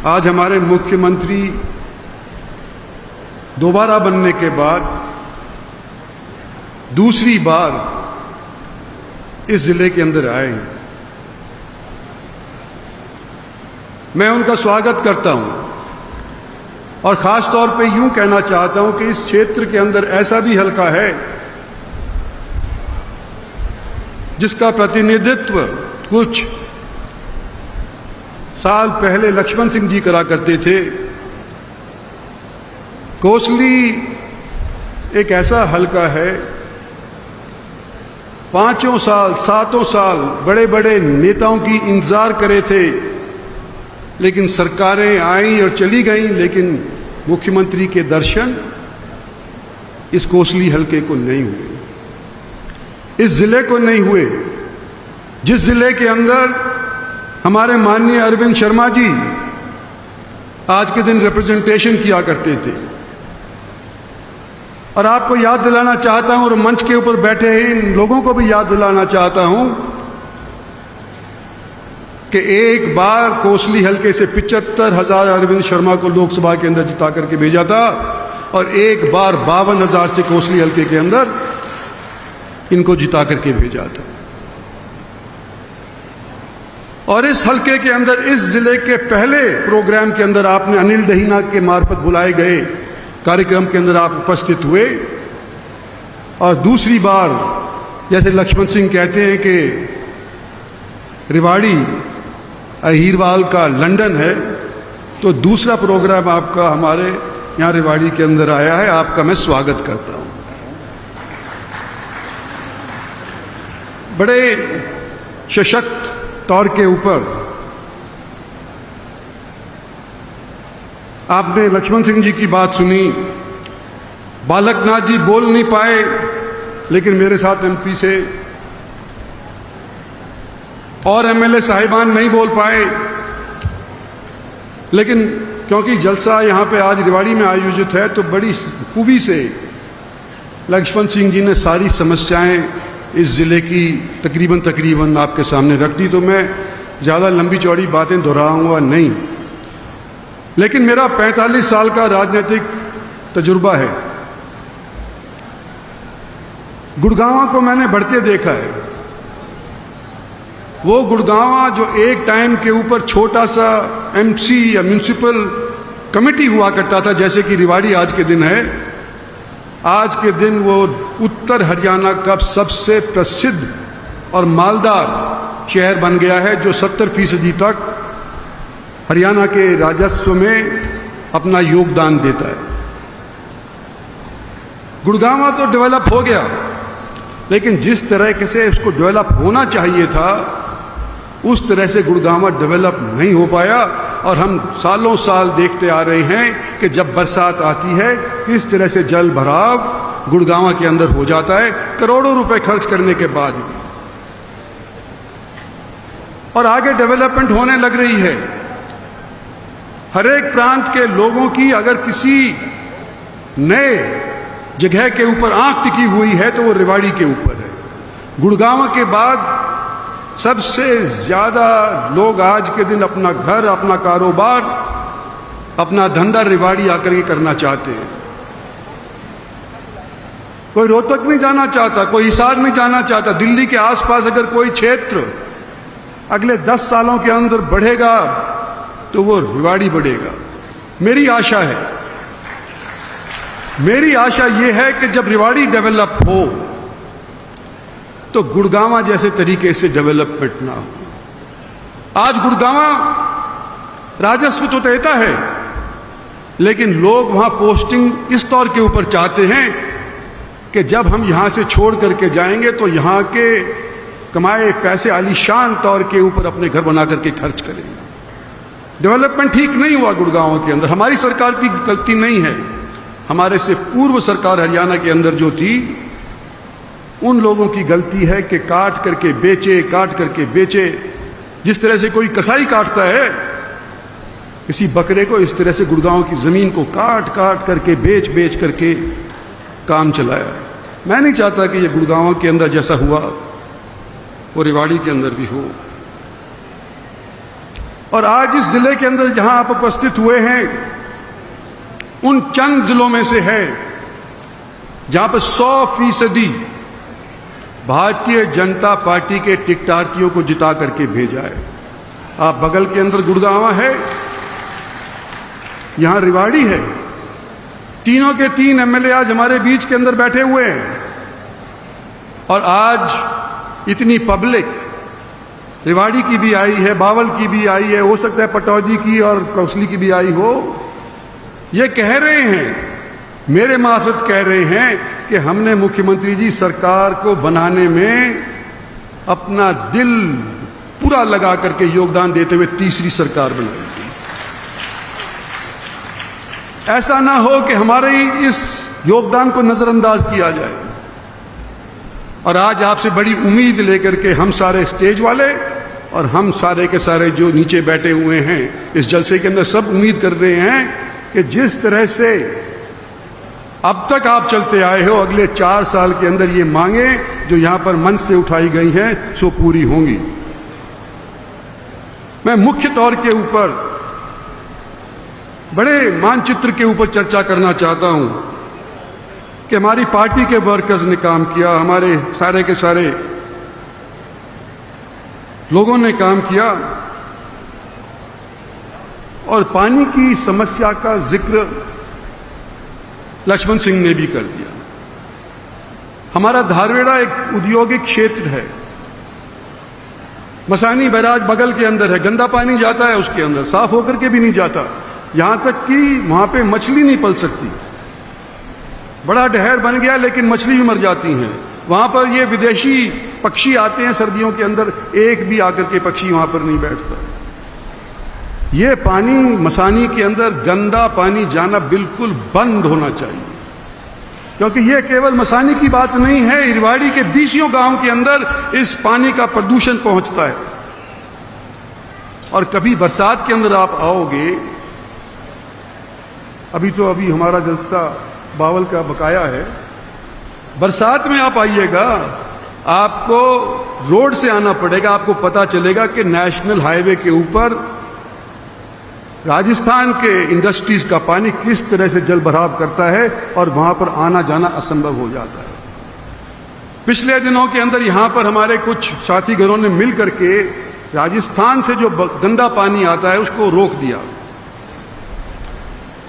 आज हमारे मुख्यमंत्री दोबारा बनने के बाद दूसरी बार इस जिले के अंदर आए हैं। मैं उनका स्वागत करता हूं और खास तौर पे यूं कहना चाहता हूं कि इस क्षेत्र के अंदर ऐसा भी हलका है जिसका प्रतिनिधित्व कुछ साल पहले लक्ष्मण सिंह जी करा करते थे। कोसली एक ऐसा हलका है, 5 साल 7 साल बड़े बड़े नेताओं की इंतजार करे थे, लेकिन सरकारें आई और चली गईं, लेकिन मुख्यमंत्री के दर्शन इस कोसली हलके को नहीं हुए, इस जिले को नहीं हुए। जिस जिले के अंदर हमारे माननीय अरविंद शर्मा जी आज के दिन रिप्रेजेंटेशन किया करते थे, और आपको याद दिलाना चाहता हूं और मंच के ऊपर बैठे इन लोगों को भी याद दिलाना चाहता हूं कि एक बार कोसली हलके से 75,000 अरविंद शर्मा को लोकसभा के अंदर जिता करके भेजा था, और एक बार 52,000 से कोसली हलके के अंदर इनको जिता करके भेजा था। और इस हलके के अंदर, इस जिले के पहले प्रोग्राम के अंदर आपने अनिल दहीना के मार्फत बुलाए गए कार्यक्रम के अंदर आप उपस्थित हुए, और दूसरी बार जैसे लक्ष्मण सिंह कहते हैं कि रिवाड़ी अहीरवाल का लंदन है, तो दूसरा प्रोग्राम आपका हमारे यहाँ रिवाड़ी के अंदर आया है। आपका मैं स्वागत करता हूँ। बड़े सशक्त तौर के ऊपर आपने लक्ष्मण सिंह जी की बात सुनी। बालकनाथ जी बोल नहीं पाए, लेकिन मेरे साथ एमपी से और एमएलए साहिबान नहीं बोल पाए, लेकिन क्योंकि जलसा यहां पे आज रिवाड़ी में आयोजित है, तो बड़ी खूबी से लक्ष्मण सिंह जी ने सारी समस्याएं इस जिले की तकरीबन आपके सामने रख दी। तो मैं ज़्यादा लंबी चौड़ी बातें दोहराऊंगा नहीं, लेकिन मेरा 45 साल का राजनीतिक तजुर्बा है। गुड़गांव को मैंने बढ़ते देखा है। वो गुड़गांव जो एक टाइम के ऊपर छोटा सा एमसी या म्यूनिसिपल कमेटी हुआ करता था, जैसे कि रिवाड़ी आज के दिन है, आज के दिन वो उत्तर हरियाणा का सबसे प्रसिद्ध और मालदार शहर बन गया है, जो 70% तक हरियाणा के राजस्व में अपना योगदान देता है। गुड़गांव तो डेवलप हो गया, लेकिन जिस तरह से उसको डेवलप होना चाहिए था, उस तरह से गुड़गांव डेवलप नहीं हो पाया। और हम सालों साल देखते आ रहे हैं कि जब बरसात आती है किस तरह से जल भराव गुड़गांव के अंदर हो जाता है, करोड़ों रुपए खर्च करने के बाद भी। और आगे डेवलपमेंट होने लग रही है। हर एक प्रांत के लोगों की अगर किसी नए जगह के ऊपर आंख टिकी हुई है तो वो रिवाड़ी के ऊपर है। गुड़गांव के बाद सबसे ज्यादा लोग आज के दिन अपना घर, अपना कारोबार, अपना धंधा रिवाड़ी आकर के करना चाहते हैं। कोई रोहतक नहीं जाना चाहता, कोई हिसार नहीं जाना चाहता। दिल्ली के आसपास अगर कोई क्षेत्र अगले 10 सालों के अंदर बढ़ेगा तो वो रिवाड़ी बढ़ेगा। मेरी आशा ये है कि जब रिवाड़ी डेवलप हो तो गुड़गांव जैसे तरीके से डेवलपमेंट ना हो। आज गुड़गांव राजस्व तो देता है, लेकिन लोग वहां पोस्टिंग इस तौर के ऊपर चाहते हैं कि जब हम यहां से छोड़ करके जाएंगे तो यहां के कमाए पैसे आलीशान तौर के ऊपर अपने घर बना करके खर्च करेंगे। डेवलपमेंट ठीक नहीं हुआ गुड़गांव के अंदर। हमारी सरकार की गलती नहीं है, हमारे से पूर्व सरकार हरियाणा के अंदर जो थी उन लोगों की गलती है कि काट करके बेचे। जिस तरह से कोई कसाई काटता है किसी बकरे को, इस तरह से गुड़गांव की जमीन को काट करके बेच करके काम चलाया। मैं नहीं चाहता कि ये गुड़गांव के अंदर जैसा हुआ वो रिवाड़ी के अंदर भी हो। और आज इस जिले के अंदर जहां आप उपस्थित हुए हैं, उन चंद जिलों में से है जहां पर 100% भारतीय जनता पार्टी के टिकटार्थियों को जिता करके भेजा है। आप बगल के अंदर गुड़गांव है, यहां रिवाड़ी है। तीनों के तीन एमएलए आज हमारे बीच के अंदर बैठे हुए हैं। और आज इतनी पब्लिक रिवाड़ी की भी आई है, बावल की भी आई है, हो सकता है पटौदी की और कौसली की भी आई हो। ये कह रहे हैं, मेरे मार्फत कह रहे हैं कि हमने मुख्यमंत्री जी सरकार को बनाने में अपना दिल पूरा लगा करके योगदान देते हुए तीसरी सरकार बनाई। ऐसा ना हो कि हमारे इस योगदान को नजरअंदाज किया जाए। और आज आपसे बड़ी उम्मीद लेकर के हम सारे स्टेज वाले और हम सारे के सारे जो नीचे बैठे हुए हैं इस जलसे के अंदर सब उम्मीद कर रहे हैं कि जिस तरह से अब तक आप चलते आए हो, अगले 4 साल के अंदर ये मांगे जो यहां पर मंच से उठाई गई हैं सो पूरी होंगी। मैं मुख्य तौर के ऊपर बड़े मानचित्र के ऊपर चर्चा करना चाहता हूं कि हमारी पार्टी के वर्कर्स ने काम किया, हमारे सारे के सारे लोगों ने काम किया और पानी की समस्या का जिक्र लक्ष्मण सिंह ने भी कर दिया। हमारा धारवेड़ा एक औद्योगिक क्षेत्र है, मसानी बैराज बगल के अंदर है, गंदा पानी जाता है उसके अंदर, साफ होकर के भी नहीं जाता, यहां तक कि वहां पे मछली नहीं पल सकती। बड़ा डहर बन गया लेकिन मछली भी मर जाती हैं। वहां पर ये विदेशी पक्षी आते हैं सर्दियों के अंदर, एक भी आकर के पक्षी वहां पर नहीं बैठता। ये पानी मसानी के अंदर गंदा पानी जाना बिल्कुल बंद होना चाहिए, क्योंकि ये केवल मसानी की बात नहीं है, इरवाड़ी के 20 गांव के अंदर इस पानी का प्रदूषण पहुंचता है। और कभी बरसात के अंदर आप आओगे, अभी हमारा जलसा बावल का बकाया है, बरसात में आप आइएगा, आपको रोड से आना पड़ेगा, आपको पता चलेगा कि नेशनल हाईवे के ऊपर राजस्थान के इंडस्ट्रीज का पानी किस तरह से जल भराव करता है और वहां पर आना जाना असंभव हो जाता है। पिछले दिनों के अंदर यहां पर हमारे कुछ साथी घरों ने मिल करके राजस्थान से जो गंदा पानी आता है उसको रोक दिया।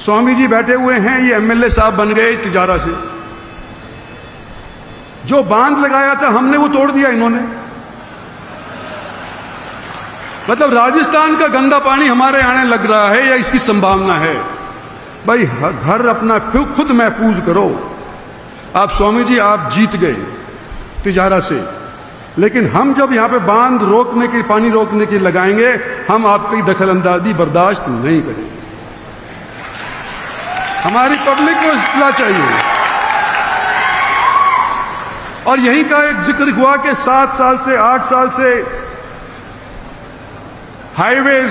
स्वामी जी बैठे हुए हैं, ये एमएलए साहब बन गए तिजारा से। जो बांध लगाया था हमने वो तोड़ दिया इन्होंने। मतलब राजस्थान का गंदा पानी हमारे आने लग रहा है या इसकी संभावना है? भाई घर अपना खुद महफूज करो। आप स्वामी जी आप जीत गए तिजारा से, लेकिन हम जब यहां पे बांध रोकने की, पानी रोकने की लगाएंगे, हम आपकी दखलंदाजी बर्दाश्त नहीं करेंगे। हमारी पब्लिक को इतना चाहिए। और यहीं का एक जिक्र हुआ कि 7 साल से 8 साल से हाईवेज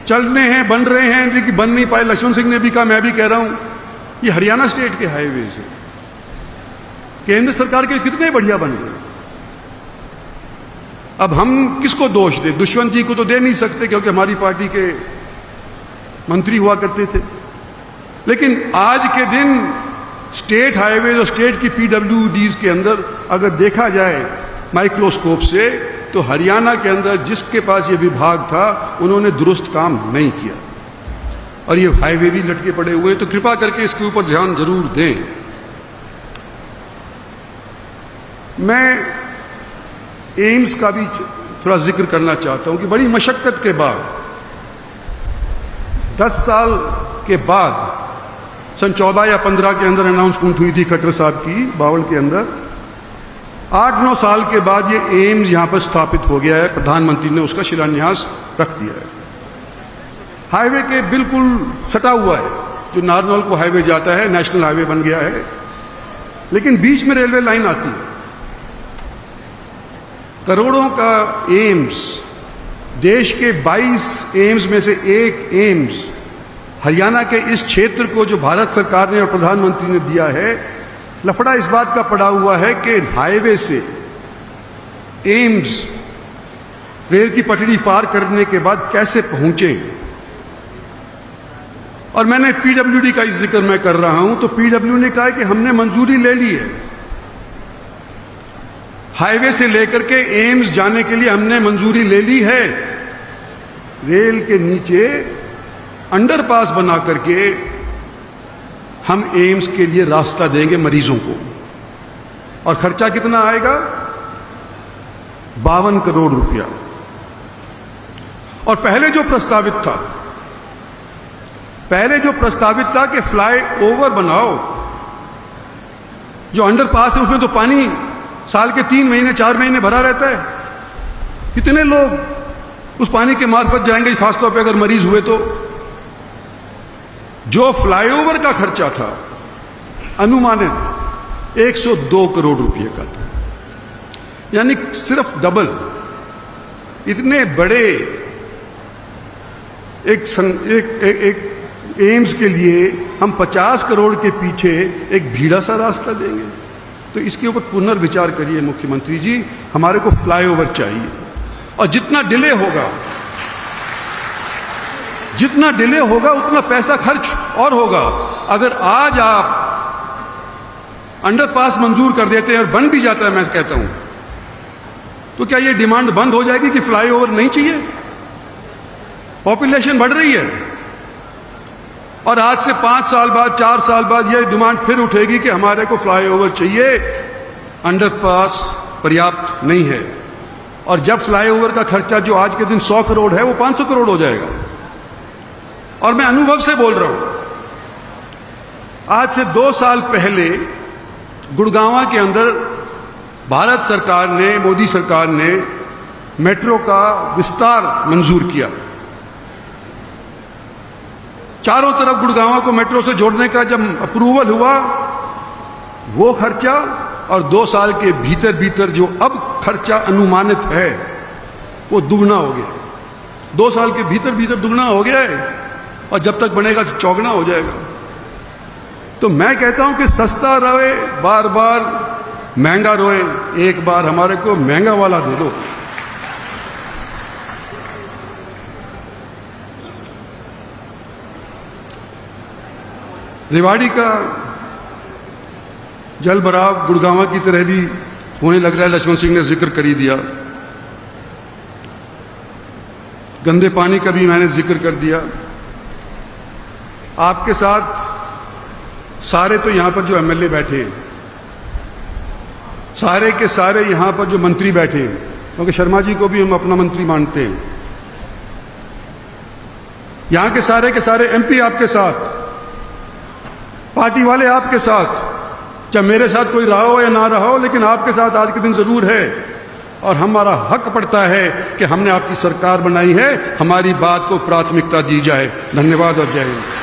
चलने हैं, बन रहे हैं, लेकिन बन नहीं पाए। लक्ष्मण सिंह ने भी कहा, मैं भी कह रहा हूं, ये हरियाणा स्टेट के हाईवेज है, केंद्र सरकार के कितने बढ़िया बन गए। अब हम किसको दोष दें? दुष्यंत जी को तो दे नहीं सकते क्योंकि हमारी पार्टी के मंत्री हुआ करते थे। लेकिन आज के दिन स्टेट हाईवेज और स्टेट की पीडब्ल्यूडीज के अंदर अगर देखा जाए माइक्रोस्कोप से, तो हरियाणा के अंदर जिसके पास ये विभाग था उन्होंने दुरुस्त काम नहीं किया और ये हाईवे भी लटके पड़े हुए हैं। तो कृपा करके इसके ऊपर ध्यान जरूर दें। मैं एम्स का भी थोड़ा जिक्र करना चाहता हूं कि बड़ी मशक्कत के बाद 10 साल के बाद सन 14 या 15 के अंदर अनाउंसमेंट हुई थी खट्टर साहब की बावल के अंदर। 8-9 साल के बाद ये एम्स यहां पर स्थापित हो गया है, प्रधानमंत्री ने उसका शिलान्यास रख दिया है। हाईवे के बिल्कुल सटा हुआ है, जो नारनौल को हाईवे जाता है, नेशनल हाईवे बन गया है, लेकिन बीच में रेलवे लाइन आती है। करोड़ों का एम्स, देश के 22 एम्स में से एक एम्स हरियाणा के इस क्षेत्र को जो भारत सरकार ने और प्रधानमंत्री ने दिया है। लफड़ा इस बात का पड़ा हुआ है कि हाईवे से एम्स रेल की पटड़ी पार करने के बाद कैसे पहुंचे। और मैंने पीडब्ल्यूडी का जिक्र मैं कर रहा हूं तो पीडब्ल्यू ने कहा कि हमने मंजूरी ले ली है, हाईवे से लेकर के एम्स जाने के लिए हमने मंजूरी ले ली है। रेल के नीचे अंडरपास बना करके हम एम्स के लिए रास्ता देंगे मरीजों को। और खर्चा कितना आएगा? 52 करोड़ रुपया। और पहले जो प्रस्तावित था कि फ्लाई ओवर बनाओ, जो अंडरपास है उसमें तो पानी साल के 3 महीने 4 महीने भरा रहता है। कितने लोग उस पानी के मार्फत जाएंगे, खासतौर पे अगर मरीज हुए तो। जो फ्लाईओवर का खर्चा था अनुमानित 102 करोड़ रुपए का था, यानी सिर्फ डबल। इतने बड़े एक एम्स के लिए हम 50 करोड़ के पीछे एक भीड़ा सा रास्ता देंगे। तो इसके ऊपर पुनर्विचार करिए मुख्यमंत्री जी, हमारे को फ्लाईओवर चाहिए। और जितना डिले होगा उतना पैसा खर्च और होगा। अगर आज आप अंडरपास मंजूर कर देते हैं और बन भी जाता है, मैं कहता हूं, तो क्या ये डिमांड बंद हो जाएगी कि फ्लाईओवर नहीं चाहिए? पॉपुलेशन बढ़ रही है और आज से 5 साल बाद 4 साल बाद यह डिमांड फिर उठेगी कि हमारे को फ्लाईओवर चाहिए, अंडरपास पर्याप्त नहीं है। और जब फ्लाईओवर का खर्चा जो आज के दिन 100 करोड़ है वो 500 करोड़ हो जाएगा। और मैं अनुभव से बोल रहा हूं, आज से 2 साल पहले गुड़गांव के अंदर भारत सरकार ने, मोदी सरकार ने मेट्रो का विस्तार मंजूर किया। चारों तरफ गुड़गांव को मेट्रो से जोड़ने का जब अप्रूवल हुआ, वो खर्चा और 2 साल के भीतर जो अब खर्चा अनुमानित है वो दुगना हो गया। 2 साल के भीतर दुगना हो गया है और जब तक बनेगा तो चौगुना हो जाएगा। तो मैं कहता हूं कि सस्ता रहे, बार बार महंगा रोए, एक बार हमारे को महंगा वाला दे दो। रेवाड़ी का जल भराव गुड़गांव की तरह भी होने लग रहा है, लक्ष्मण सिंह ने जिक्र कर ही दिया। गंदे पानी का भी मैंने जिक्र कर दिया। आपके साथ सारे तो यहां पर जो एमएलए बैठे हैं, सारे के सारे यहां पर जो मंत्री बैठे हैं, क्योंकि शर्मा जी को भी हम अपना मंत्री मानते हैं, यहां के सारे एमपी आपके साथ, पार्टी वाले आपके साथ, चाहे मेरे साथ कोई रहा हो या ना रहा हो, लेकिन आपके साथ आज के दिन जरूर है। और हमारा हक पड़ता है कि हमने आपकी सरकार बनाई है, हमारी बात को प्राथमिकता दी जाए। धन्यवाद और जय हिंद।